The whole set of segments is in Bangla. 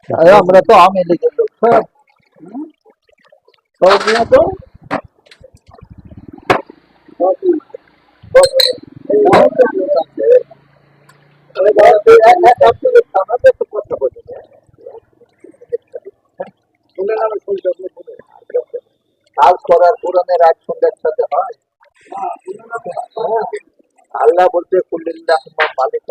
আমরা তো আওয়ামী লীগের লোক সব সব নিয়ে তো কাজ করার কোরআনের আয়াত শুনলে একসাথে হয়। আল্লাহ বলতে কুল্লিল্লাহ মালিক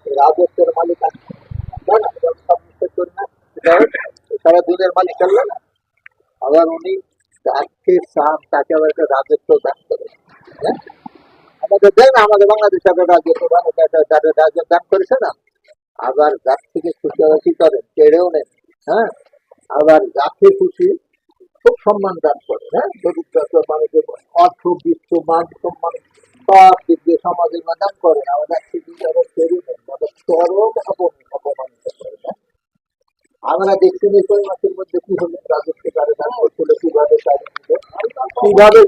রাজত্বের মালিক আছে সারা দুনিয়ার মালিক আল্লাহ না। আবার উনি যাকে চান তাকে আবার একটা রাজত্ব দান করে। হ্যাঁ, আমাদের দেন আমাদের বাংলাদেশ একটা রাজত্ব রাজত্ব দান করেছে না। আবার যার থেকে খুশি আবার কি করেন, কেড়েও নেন। হ্যাঁ, আবার যাকে খুশি খুব সম্মান দান করে। হ্যাঁ, দরিদ্র মানুষের অর্থ বিশ্ব মান সম্মান সব দিক দিয়ে সমাজের দান করেন। আবার যার থেকে আবার কেড়ে নেন, চরম অপমানিত করে। আমরা দেখছি এই মাসের মধ্যে কি হলো, রাজস্ব কারে দান করছিল, কিভাবে কিভাবে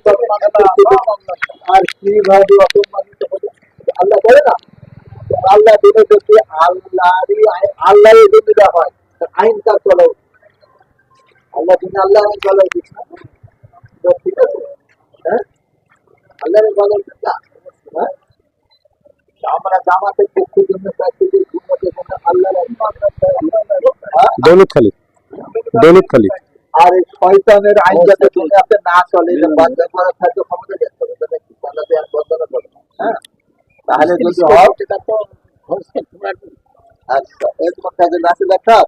আর কিভাবে অপমানিত হলো আল্লাহ করে না। আল্লাহ দিলে যদি আল্লাহ যদি দেওয়া হয় আইন কাজ চলা উচিত। আল্লাহ দিনে আল্লাহ আইন চলা উচিত না, ঠিক আছে? হ্যাঁ, আল্লাহ বলা উচিত না। হ্যাঁ, আমরা জামাতের পক্ষের জন্য আল্লাহ দৌলতখালী দৌলতখালী আর এই শয়তানের আইন যাতে তুমি আপনি না চলে বন্ধ করার থাকে ক্ষমতা দেখতে হবে, তাহলে এক বন্ধ করবে। হ্যাঁ, তাহলে যদি হয় সেটা তো আচ্ছা এরকম কাজে নাচে দেখা